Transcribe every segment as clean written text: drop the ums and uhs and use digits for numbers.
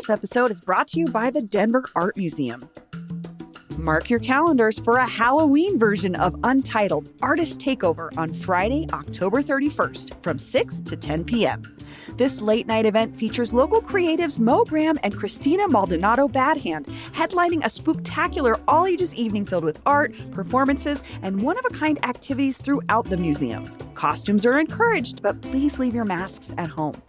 This episode is brought to you by the Denver Art Museum. Mark your calendars for a Halloween version of Untitled Artist Takeover on Friday, October 31st from 6 to 10 p.m. This late-night event features local creatives Mo Graham and Christina Maldonado Badhand, headlining a spooktacular all-ages evening filled with art, performances, and one-of-a-kind activities throughout the museum. Costumes are encouraged, but please leave your masks at home.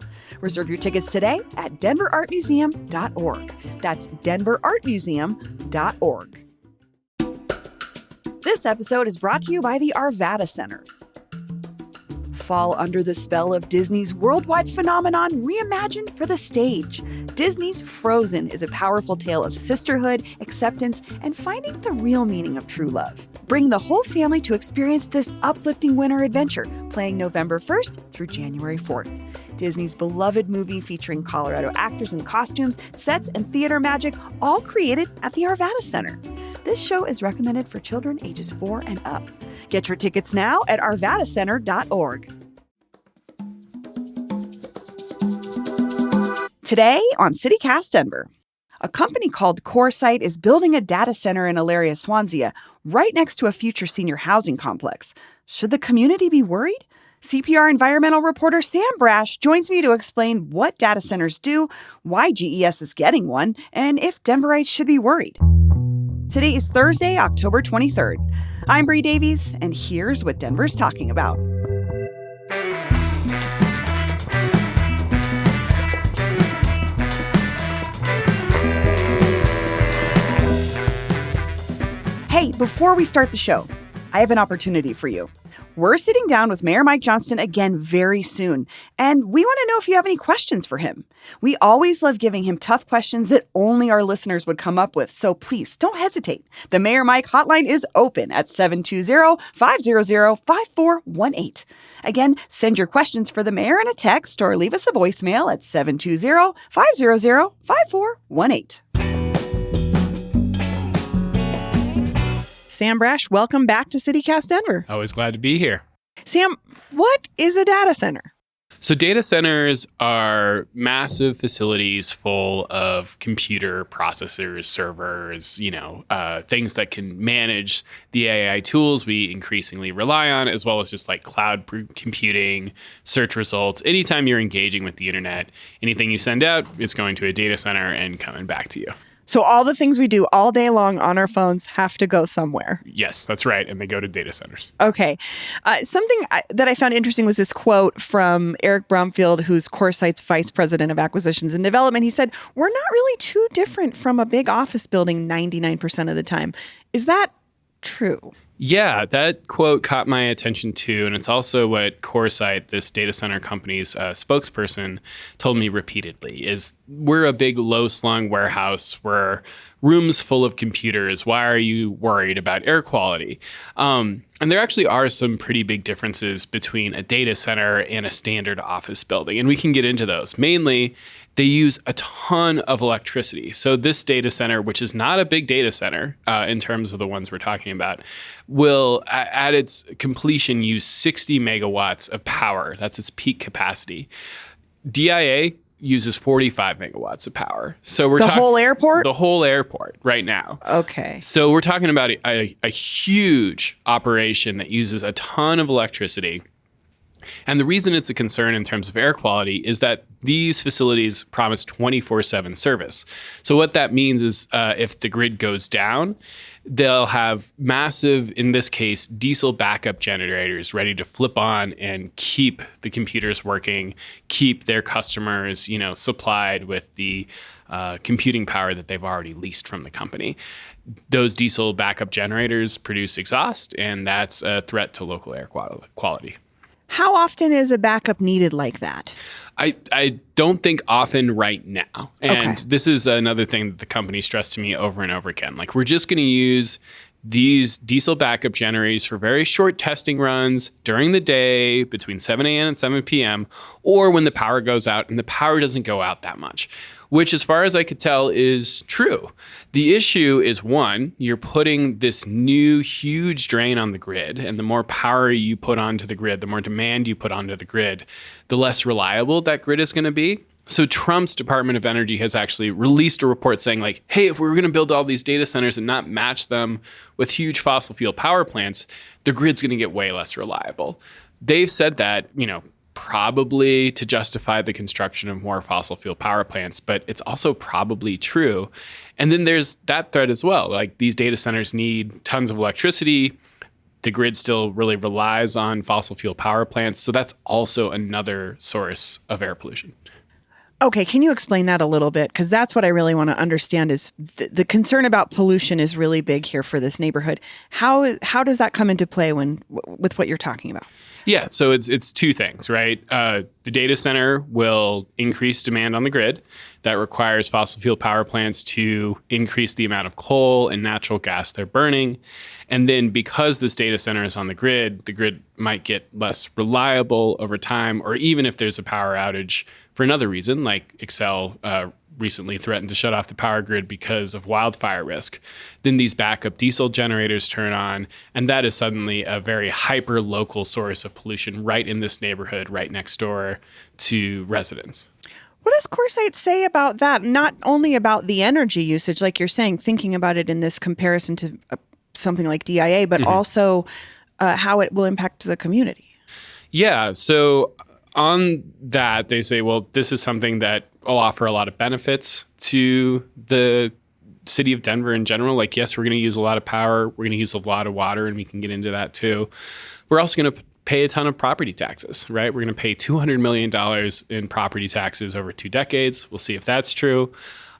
Reserve your tickets today at denverartmuseum.org. That's denverartmuseum.org. This episode is brought to you by the Arvada Center. Fall under the spell of Disney's worldwide phenomenon reimagined for the stage. Disney's Frozen is a powerful tale of sisterhood, acceptance, and finding the real meaning of true love. Bring the whole family to experience this uplifting winter adventure, playing November 1st through January 4th. Disney's beloved movie featuring Colorado actors and costumes, sets, and theater magic, all created at the Arvada Center. This show is recommended for children ages 4 and up. Get your tickets now at arvadacenter.org. Today on CityCast Denver, a company called CoreSite is building a data center in Elaria, Swansea, right next to a future senior housing complex. Should the community be worried? CPR environmental reporter Sam Brash joins me to explain what data centers do, why GES is getting one, and if Denverites should be worried. Today is Thursday, October 23rd. I'm Bree Davies, and here's what Denver's talking about. Hey, before we start the show, I have an opportunity for you. We're sitting down with Mayor Mike Johnston again very soon, and we want to know if you have any questions for him. We always love giving him tough questions that only our listeners would come up with, so please don't hesitate. The Mayor Mike hotline is open at 720-500-5418. Again, send your questions for the mayor in a text or leave us a voicemail at 720-500-5418. Sam Brash, welcome back to CityCast Denver. Always glad to be here. Sam, what is a data center? So data centers are massive facilities full of computer processors, servers, things that can manage the AI tools we increasingly rely on, as well as just like cloud computing, search results. Anytime you're engaging with the internet, anything you send out, it's going to a data center and coming back to you. So all the things we do all day long on our phones have to go somewhere. Yes, that's right. And they go to data centers. Okay. Something that I found interesting was this quote from Eric Bromfield, who's CoreSite's Vice President of Acquisitions and Development. He said, "We're not really too different from a big office building 99% of the time." Is that true? Yeah, that quote caught my attention too. And it's also what CoreSite, this data center company's spokesperson, told me repeatedly, is we're a big low-slung warehouse. We're rooms full of computers. Why are you worried about air quality? And there actually are some pretty big differences between a data center and a standard office building. And we can get into those. Mainly, they use a ton of electricity. So this data center, which is not a big data center in terms of the ones we're talking about, will at its completion use 60 megawatts of power. That's its peak capacity. DIA uses 45 megawatts of power. So we're talking whole airport? The whole airport right now. Okay. So we're talking about a huge operation that uses a ton of electricity. And the reason it's a concern in terms of air quality is that these facilities promise 24/7 service. So what that means is if the grid goes down, they'll have massive, in this case, diesel backup generators ready to flip on and keep the computers working, keep their customers, supplied with the computing power that they've already leased from the company. Those diesel backup generators produce exhaust, and that's a threat to local air quality. How often is a backup needed like that? I don't think often right now. And Okay. This is another thing that the company stressed to me over and over again. Like, we're just going to use these diesel backup generators for very short testing runs during the day between 7 a.m. and 7 p.m. or when the power goes out, and the power doesn't go out that much, which, as far as I could tell, is true. The issue is, one, you're putting this new huge drain on the grid, and the more power you put onto the grid, the more demand you put onto the grid, the less reliable that grid is going to be. So Trump's Department of Energy has actually released a report saying like, hey, if we were going to build all these data centers and not match them with huge fossil fuel power plants, the grid's going to get way less reliable. They've said that, probably to justify the construction of more fossil fuel power plants, but it's also probably true. And then there's that threat as well. Like these data centers need tons of electricity. The grid still really relies on fossil fuel power plants. So that's also another source of air pollution. Okay, can you explain that a little bit? Because that's what I really want to understand is the concern about pollution is really big here for this neighborhood. How does that come into play with what you're talking about? Yeah, so it's two things, right? The data center will increase demand on the grid. That requires fossil fuel power plants to increase the amount of coal and natural gas they're burning. And then because this data center is on the grid might get less reliable over time, or even if there's a power outage for another reason, like Xcel recently threatened to shut off the power grid because of wildfire risk. Then these backup diesel generators turn on, and that is suddenly a very hyper-local source of pollution right in this neighborhood, right next door to residents. What does CoreSite say about that? Not only about the energy usage, like you're saying, thinking about it in this comparison to something like DIA, but also how it will impact the community. Yeah, so on that, they say, well, this is something that will offer a lot of benefits to the city of Denver in general. Like, yes, we're going to use a lot of power. We're going to use a lot of water, and we can get into that too. We're also going to pay a ton of property taxes, right? We're going to pay $200 million in property taxes over 2 decades. We'll see if that's true.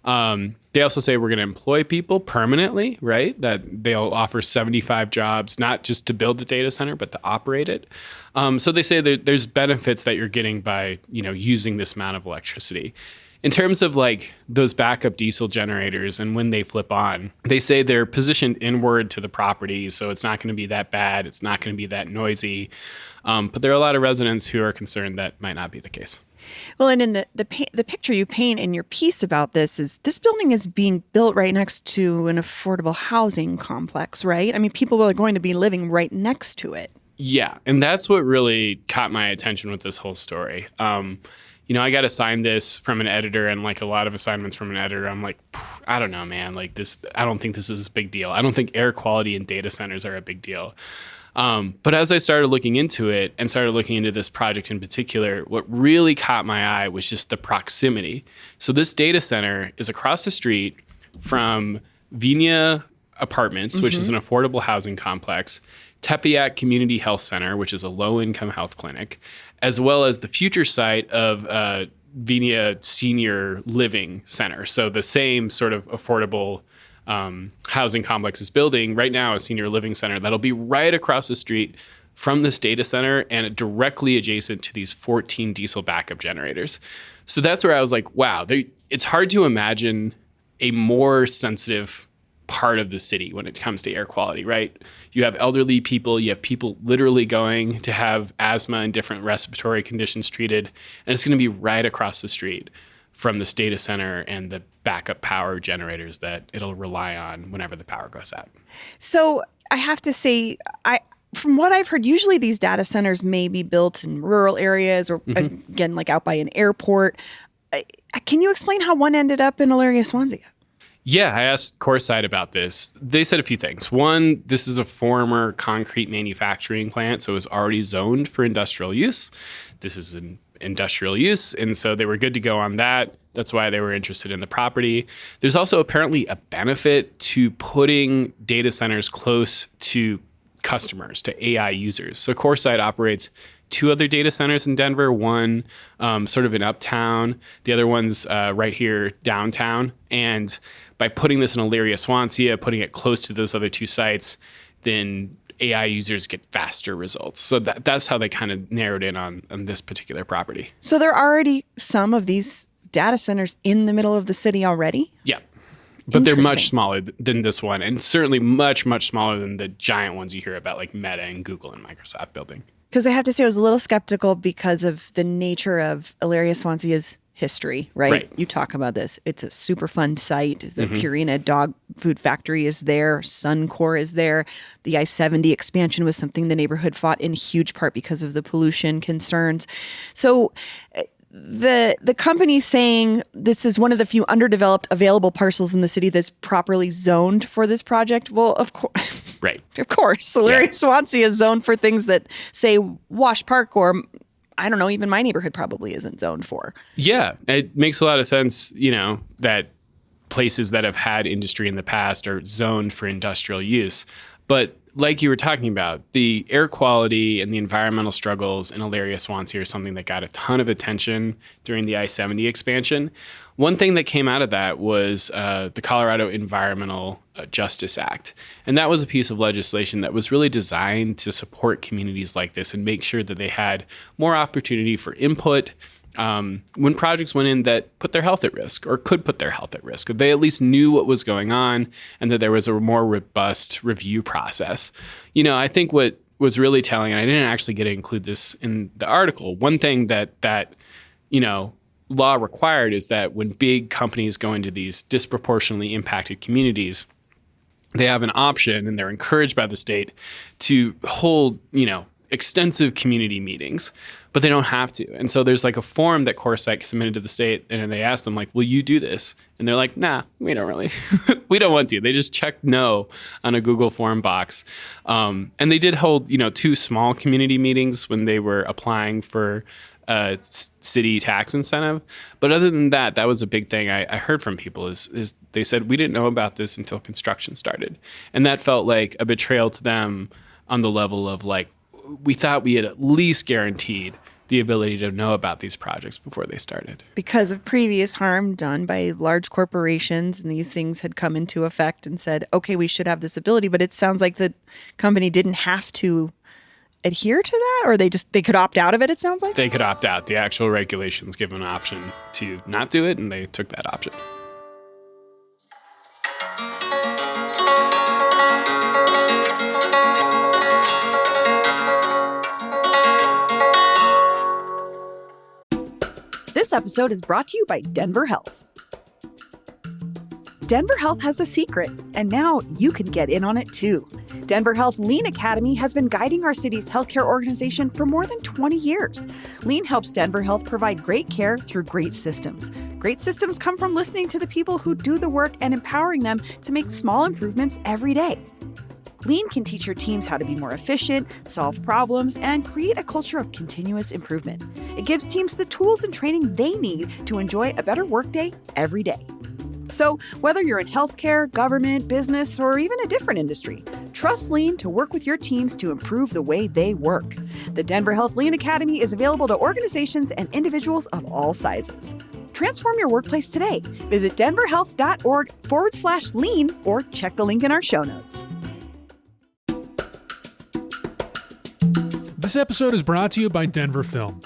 They also say we're going to employ people permanently, right? That they'll offer 75 jobs, not just to build the data center, but to operate it. So they say that there's benefits that you're getting by, using this amount of electricity. In terms of like those backup diesel generators and when they flip on, they say they're positioned inward to the property. So it's not going to be that bad. It's not going to be that noisy. But there are a lot of residents who are concerned that might not be the case. Well, and in the picture you paint in your piece about this is this building is being built right next to an affordable housing complex, right? I mean, people are going to be living right next to it. Yeah, and that's what really caught my attention with this whole story. I got assigned this from an editor, and like a lot of assignments from an editor, I'm like, I don't know, man. Like this, I don't think this is a big deal. I don't think air quality in data centers are a big deal. But as I started looking into it and started looking into this project in particular, what really caught my eye was just the proximity. So this data center is across the street from Vinia Apartments, which is an affordable housing complex, Tepeyac Community Health Center, which is a low-income health clinic, as well as the future site of Vinia Senior Living Center. So the same sort of affordable housing complex is building right now, a senior living center that'll be right across the street from this data center and directly adjacent to these 14 diesel backup generators. So that's where I was like, wow, it's hard to imagine a more sensitive part of the city when it comes to air quality, right? You have elderly people, you have people literally going to have asthma and different respiratory conditions treated, and it's going to be right across the street from this data center and the backup power generators that it'll rely on whenever the power goes out. So I have to say, from what I've heard, usually these data centers may be built in rural areas or, again, like out by an airport. Can you explain how one ended up in Elyria, Swansea? Yeah, I asked CoreSite about this. They said a few things. One, this is a former concrete manufacturing plant, so it was already zoned for industrial use. This is an industrial use, and so they were good to go on that. That's why they were interested in the property. There's also apparently a benefit to putting data centers close to customers, to AI users. So CoreSite operates 2 other data centers in Denver, one sort of in uptown, the other one's right here downtown. And by putting this in Elyria, Swansea, putting it close to those other 2 sites, then AI users get faster results. So that's how they kind of narrowed in on this particular property. So there are already some of these data centers in the middle of the city already? Yeah. But they're much smaller than this one, and certainly much, much smaller than the giant ones you hear about like Meta and Google and Microsoft building. Because I have to say I was a little skeptical because of the nature of Elyria, Swansea's history, right? You talk about this. It's a super fun site. The Purina dog food factory is there. Suncor is there. The I-70 expansion was something the neighborhood fought in huge part because of the pollution concerns. So the company's saying this is one of the few underdeveloped available parcels in the city that's properly zoned for this project. Well, of course, Right. of course, Solaria Swansea is zoned for things that say Wash Park or I don't know, even my neighborhood probably isn't zoned for. Yeah, it makes a lot of sense, that places that have had industry in the past are zoned for industrial use. But like you were talking about, the air quality and the environmental struggles in Solaria Swansea are something that got a ton of attention during the I-70 expansion. One thing that came out of that was the Colorado Environmental Justice Act. And that was a piece of legislation that was really designed to support communities like this and make sure that they had more opportunity for input when projects went in that put their health at risk or could put their health at risk. They at least knew what was going on and that there was a more robust review process. I think what was really telling, and I didn't actually get to include this in the article, one thing that law required is that when big companies go into these disproportionately impacted communities, they have an option and they're encouraged by the state to hold, extensive community meetings, but they don't have to. And so there's like a form that CoreSite submitted to the state, and they asked them, like, will you do this? And they're like, nah, we don't really. We don't want to. They just checked no on a Google form box. And they did hold, 2 small community meetings when they were applying for a city tax incentive. But other than that, that was a big thing I heard from people is they said, we didn't know about this until construction started. And that felt like a betrayal to them on the level of like, we thought we had at least guaranteed the ability to know about these projects before they started. Because of previous harm done by large corporations, and these things had come into effect and said, okay, we should have this ability. But it sounds like the company didn't have to adhere to that, or they could opt out of it, it sounds like? They could opt out. The actual regulations give them an option to not do it, and they took that option. This episode is brought to you by Denver Health. Denver Health has a secret, and now you can get in on it too. Denver Health Lean Academy has been guiding our city's healthcare organization for more than 20 years. Lean helps Denver Health provide great care through great systems. Great systems come from listening to the people who do the work and empowering them to make small improvements every day. Lean can teach your teams how to be more efficient, solve problems, and create a culture of continuous improvement. It gives teams the tools and training they need to enjoy a better workday every day. So, whether you're in healthcare, government, business, or even a different industry, trust Lean to work with your teams to improve the way they work. The Denver Health Lean Academy is available to organizations and individuals of all sizes. Transform your workplace today. Visit denverhealth.org/lean or check the link in our show notes. This episode is brought to you by Denver Film.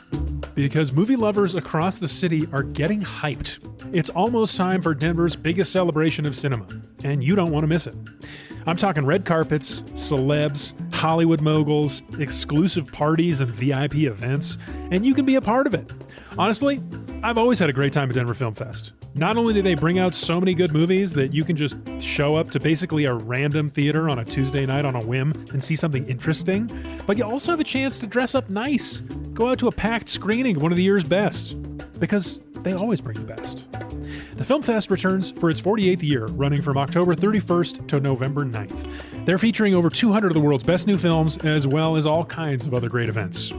Because movie lovers across the city are getting hyped. It's almost time for Denver's biggest celebration of cinema, and you don't want to miss it. I'm talking red carpets, celebs, Hollywood moguls, exclusive parties and VIP events, and you can be a part of it. Honestly, I've always had a great time at Denver Film Fest. Not only do they bring out so many good movies that you can just show up to basically a random theater on a Tuesday night on a whim and see something interesting, but you also have a chance to dress up nice. Go out to a packed screening of one of the year's best, because they always bring the best. The Film Fest returns for its 48th year, running from October 31st to November 9th. They're featuring over 200 of the world's best new films, as well as all kinds of other great events.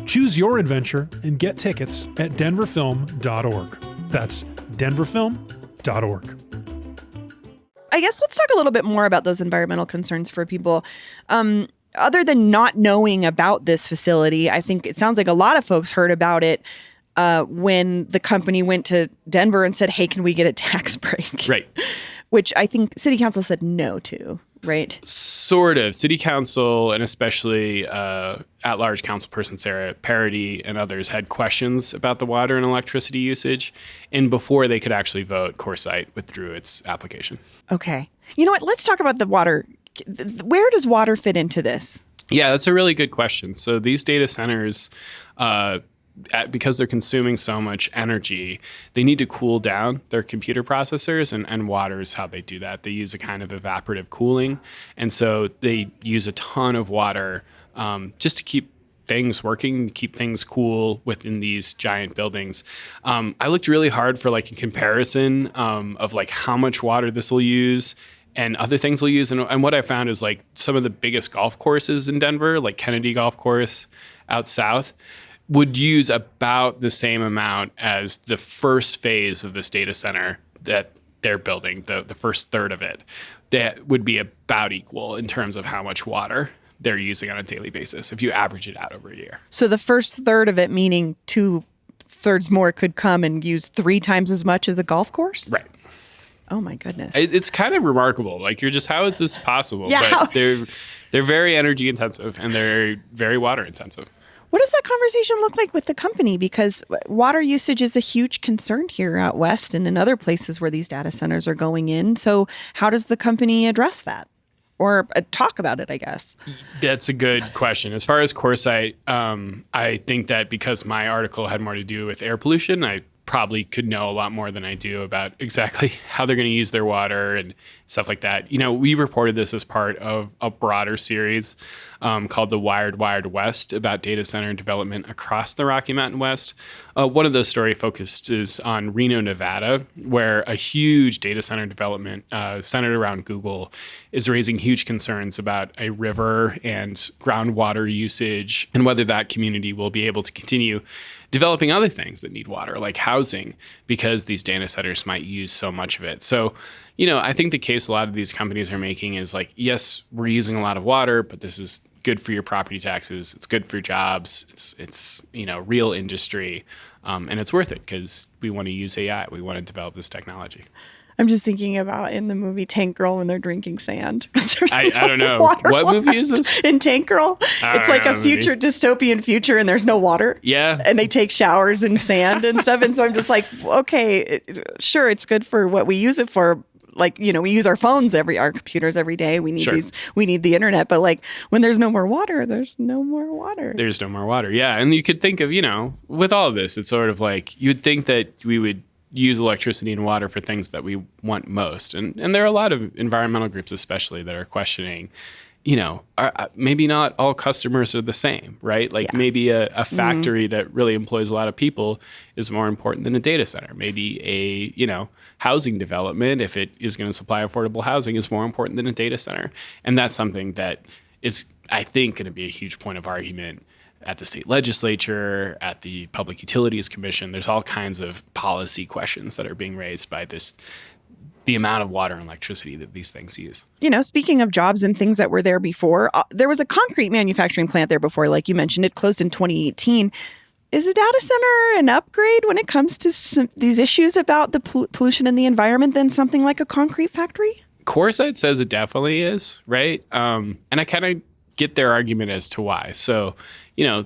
Choose your adventure and get tickets at denverfilm.org. That's denverfilm.org. I guess let's talk a little bit more about those environmental concerns for people. Other than not knowing about this facility, I think it sounds like a lot of folks heard about it when the company went to Denver and said, hey, can we get a tax break? Right. Which I think City Council said no to, right? Sort of. City Council, and especially at-large councilperson Sarah Parody and others, had questions about the water and electricity usage. And before they could actually vote, CoreSite withdrew its application. Okay. You know what? Let's talk about the water. Where does water fit into this? Yeah, that's a really good question. So these data centers, because they're consuming so much energy, they need to cool down their computer processors, and water is how they do that. They use a kind of evaporative cooling, and so they use a ton of water just to keep things working, keep things cool within these giant buildings. I looked really hard for like a comparison of like how much water this will use and other things will use. And what I found is like some of the biggest golf courses in Denver, like Kennedy Golf Course out south, would use about the same amount as the first phase of this data center that they're building, the first third of it. That would be about equal in terms of how much water they're using on a daily basis if you average it out over a year. So the first third of it, meaning 2/3 more, could come and use 3 times as much as a golf course? Right. Oh my goodness. It's kind of remarkable. Like you're just, how is this possible? Yeah. But they're very energy intensive and they're very water intensive. What does that conversation look like with the company? Because water usage is a huge concern here out west and in other places where these data centers are going in. So how does the company address that? Or talk about it, I guess. That's a good question. As far as CoreSite, I think that because my article had more to do with air pollution, I probably could know a lot more than I do about exactly how they're going to use their water and stuff like that. You know, we reported this as part of a broader series called the Wired West about data center development across the Rocky Mountain West. One of those stories focuses on Reno, Nevada, where a huge data center development centered around Google is raising huge concerns about a river and groundwater usage and whether that community will be able to continue developing other things that need water, like housing, because these data centers might use so much of it. So, you know, I think the case a lot of these companies are making is like, yes, we're using a lot of water, but this is good for your property taxes. It's good for jobs. It's you know, real industry. And it's worth it because we want to use AI. We want to develop this technology. I'm just thinking about in the movie Tank Girl when they're drinking sand. I don't know. What movie is this? In Tank Girl. It's like a future dystopian future and there's no water. Yeah. And they take showers in sand and stuff. And so I'm just like, okay, sure, it's good for what we use it for. Like, you know, we use our phones our computers every day. We need we need the internet. But like when there's no more water, there's no more water. There's no more water. Yeah. And you could think of, you know, with all of this, it's sort of like you'd think that we would use electricity and water for things that we want most. And there are a lot of environmental groups, especially, that are questioning, you know, maybe not all customers are the same, right? Like maybe a factory that really employs a lot of people is more important than a data center. Maybe a, you know, housing development, if it is going to supply affordable housing, is more important than a data center. And that's something that is, I think, going to be a huge point of argument at the state legislature, at the Public Utilities Commission. There's all kinds of policy questions that are being raised by the amount of water and electricity that these things use. You know, speaking of jobs and things that were there before, there was a concrete manufacturing plant there before, like you mentioned. It closed in 2018. Is a data center an upgrade when it comes to these issues about the pollution in the environment than something like a concrete factory? CoreSite says it definitely is, right? And I kind of get their argument as to why. So, you know,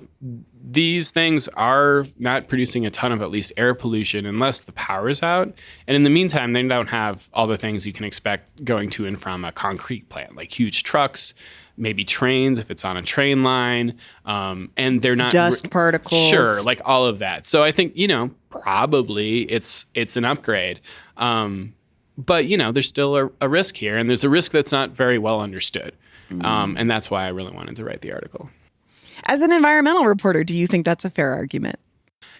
these things are not producing a ton of at least air pollution unless the power is out. And in the meantime, they don't have all the things you can expect going to and from a concrete plant, like huge trucks, maybe trains if it's on a train line. And they're not dust particles. Sure, like all of that. So I think, you know, probably it's an upgrade. But, you know, there's still a risk here. And there's a risk that's not very well understood. And that's why I really wanted to write the article. As an environmental reporter, do you think that's a fair argument?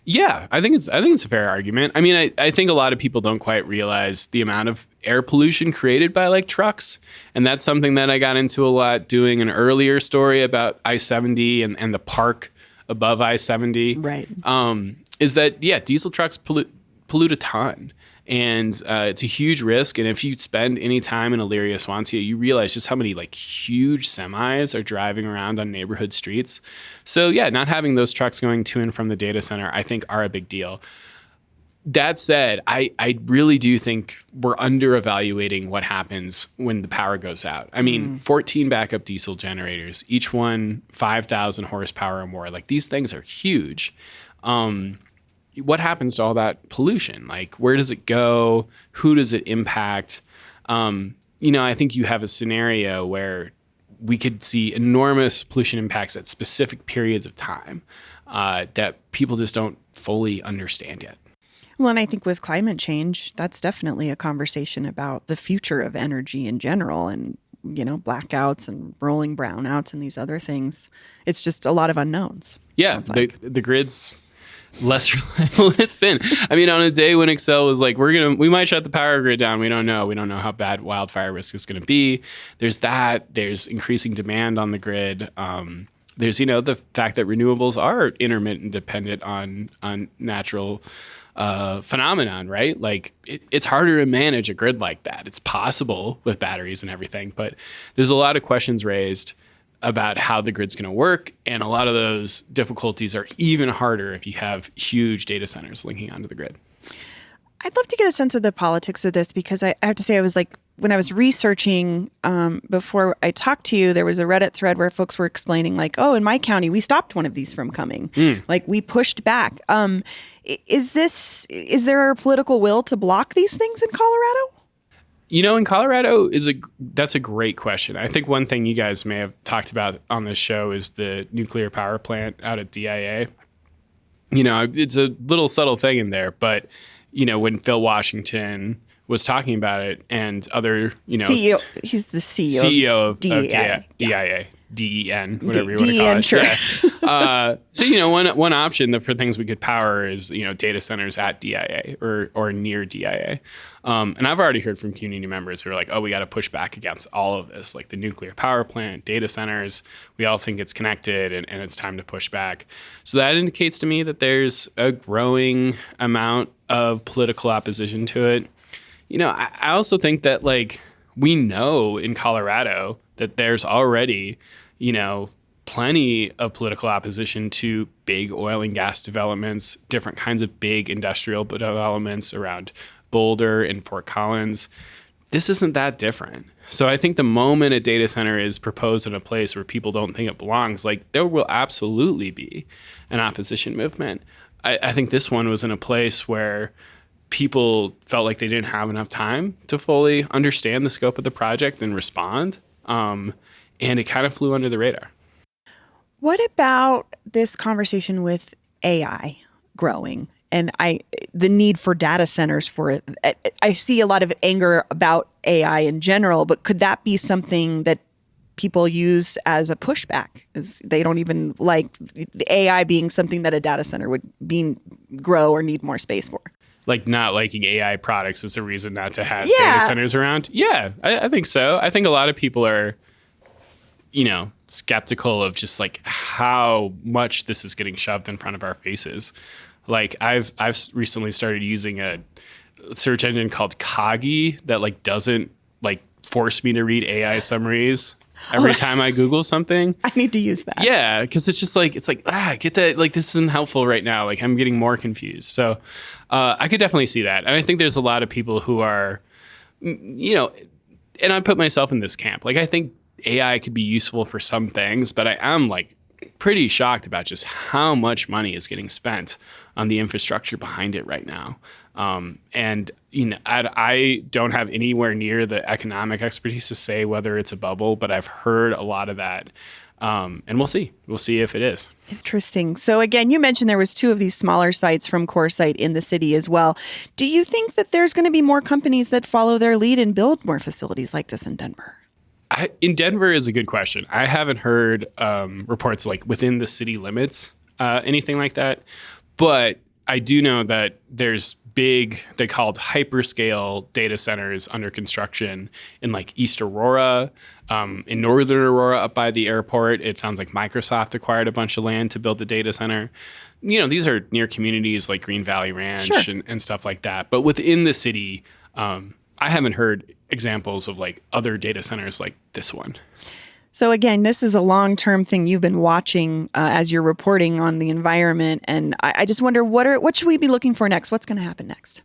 Yeah, I think it's a fair argument. I mean, I think a lot of people don't quite realize the amount of air pollution created by like trucks. And that's something that I got into a lot doing an earlier story about I-70 and the park above I-70. Right. Is that, yeah, diesel trucks pollute a ton. And it's a huge risk. And if you spend any time in Elyria, Swansea, you realize just how many like huge semis are driving around on neighborhood streets. So yeah, not having those trucks going to and from the data center, I think, are a big deal. That said, I really do think we're under-evaluating what happens when the power goes out. I mean, 14 backup diesel generators, each one 5,000 horsepower or more. Like these things are huge. What happens to all that pollution? Like, where does it go? Who does it impact? You know, I think you have a scenario where we could see enormous pollution impacts at specific periods of time that people just don't fully understand yet. Well, and I think with climate change, that's definitely a conversation about the future of energy in general and blackouts and rolling brownouts and these other things. It's just a lot of unknowns. Yeah, the grid's less reliable than it's been. I mean, on a day when Xcel was like, we might shut the power grid down. We don't know. We don't know how bad wildfire risk is going to be. There's that. There's increasing demand on the grid. There's, the fact that renewables are intermittent dependent on natural phenomenon, right? Like it's harder to manage a grid like that. It's possible with batteries and everything, but there's a lot of questions raised about how the grid's going to work. And a lot of those difficulties are even harder if you have huge data centers linking onto the grid. I'd love to get a sense of the politics of this, because I have to say, I was like, when I was researching before I talked to you, there was a Reddit thread where folks were explaining like, oh, in my county, we stopped one of these from coming. Like we pushed back. Is there a political will to block these things in Colorado? In Colorado that's a great question. I think one thing you guys may have talked about on this show is the nuclear power plant out at DIA. It's a little subtle thing in there, but when Phil Washington was talking about it and other, CEO, he's the CEO of DIA, DEN, whatever you want to call it. Sure. Yeah. So, one option for things we could power is, data centers at DIA or near DIA. And I've already heard from community members who are like, oh, we got to push back against all of this, like the nuclear power plant, data centers. We all think it's connected and it's time to push back. So that indicates to me that there's a growing amount of political opposition to it. I also think that we know in Colorado that there's already, plenty of political opposition to big oil and gas developments, different kinds of big industrial developments around Boulder and Fort Collins. This isn't that different. So I think the moment a data center is proposed in a place where people don't think it belongs, there will absolutely be an opposition movement. I think this one was in a place where people felt like they didn't have enough time to fully understand the scope of the project and respond. And it kind of flew under the radar. What about this conversation with AI growing and the need for data centers for it? I see a lot of anger about AI in general, but could that be something that people use as a pushback? They don't even like the AI being something that a data center would grow or need more space for. Like not liking AI products is a reason not to have data centers around? Yeah, I think so. I think a lot of people are, skeptical of just how much this is getting shoved in front of our faces. I've recently started using a search engine called Kagi that doesn't force me to read AI summaries every time I Google something. I need to use that. Yeah, because it's just get that, this isn't helpful right now. I'm getting more confused. So I could definitely see that. And I think there's a lot of people who are, and I put myself in this camp. I think AI could be useful for some things, but I am pretty shocked about just how much money is getting spent on the infrastructure behind it right now. And I don't have anywhere near the economic expertise to say whether it's a bubble, but I've heard a lot of that. And we'll see. We'll see if it is. Interesting. So again, you mentioned there was 2 of these smaller sites from CoreSite in the city as well. Do you think that there's going to be more companies that follow their lead and build more facilities like this in Denver? In Denver is a good question. I haven't heard reports within the city limits, anything like that. But I do know that there's big, they called hyperscale data centers under construction in East Aurora, in Northern Aurora up by the airport. It sounds like Microsoft acquired a bunch of land to build the data center. These are near communities like Green Valley Ranch and stuff like that. But within the city, I haven't heard examples of other data centers like this one. So again, this is a long-term thing you've been watching as you're reporting on the environment. And I just wonder, what should we be looking for next? What's going to happen next?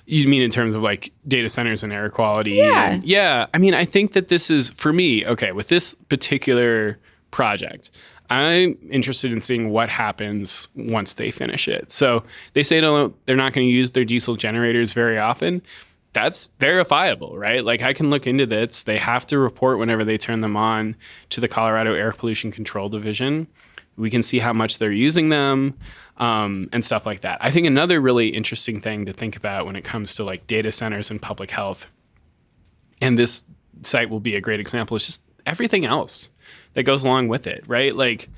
You mean in terms of data centers and air quality? Yeah. Yeah. I mean, I think that this is, for me, with this particular project, I'm interested in seeing what happens once they finish it. So they say they're not going to use their diesel generators very often. That's verifiable, right? I can look into this. They have to report whenever they turn them on to the Colorado Air Pollution Control Division. We can see how much they're using them and stuff like that. I think another really interesting thing to think about when it comes to data centers and public health, and this site will be a great example. It's just everything else that goes along with it, right? Like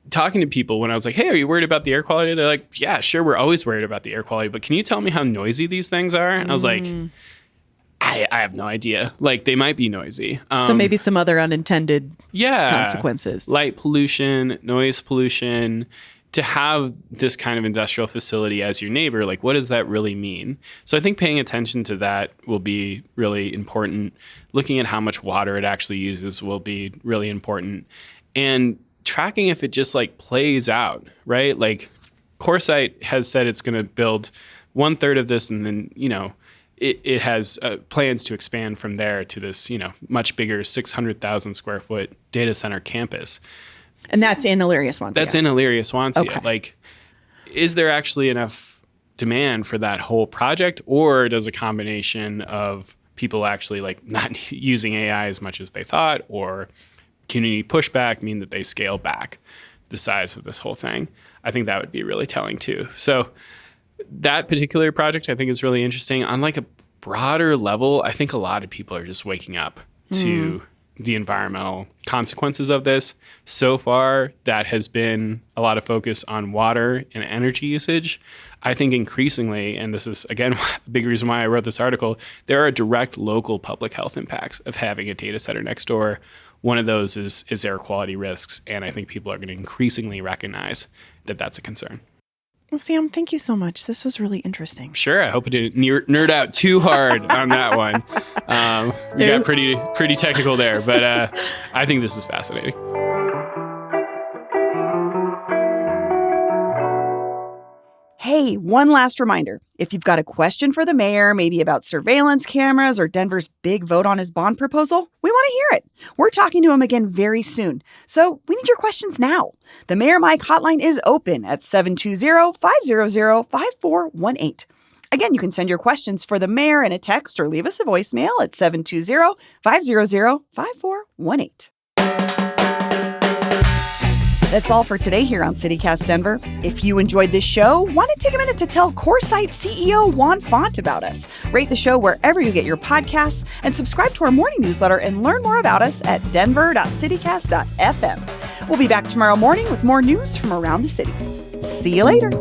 talking to people when I was like, hey, are you worried about the air quality? They're like, yeah, sure. We're always worried about the air quality, but can you tell me how noisy these things are? And I was like, I have no idea. Like they might be noisy. So maybe some other unintended consequences. Light pollution, noise pollution. To have this kind of industrial facility as your neighbor, like what does that really mean? So I think paying attention to that will be really important. Looking at how much water it actually uses will be really important. And tracking if it just like plays out, right? Like CoreSite has said it's going to build 1/3 of this, and then, it has plans to expand from there to this, much bigger 600,000 square foot data center campus. And that's in Elyria Swansea. That's in Elyria Swansea. Okay. Like, is there actually enough demand for that whole project, or does a combination of people actually like not using AI as much as they thought, or community pushback mean that they scale back the size of this whole thing? I think that would be really telling too. So that particular project I think is really interesting. On like a broader level, I think a lot of people are just waking up to the environmental consequences of this. So far, that has been a lot of focus on water and energy usage. I think increasingly, and this is, again, a big reason why I wrote this article, there are direct local public health impacts of having a data center next door. One of those is air quality risks, and I think people are going to increasingly recognize that that's a concern. Well, Sam, thank you so much. This was really interesting. Sure. I hope it didn't nerd out too hard on that one. We got pretty technical there, but I think this is fascinating. Hey, one last reminder. If you've got a question for the mayor, maybe about surveillance cameras or Denver's big vote on his bond proposal, we want to hear it. We're talking to him again very soon. So we need your questions now. The Mayor Mike hotline is open at 720-500-5418. Again, you can send your questions for the mayor in a text or leave us a voicemail at 720-500-5418. That's all for today here on CityCast Denver. If you enjoyed this show, why not take a minute to tell CoreSite CEO Juan Font about us? Rate the show wherever you get your podcasts and subscribe to our morning newsletter and learn more about us at denver.citycast.fm. We'll be back tomorrow morning with more news from around the city. See you later.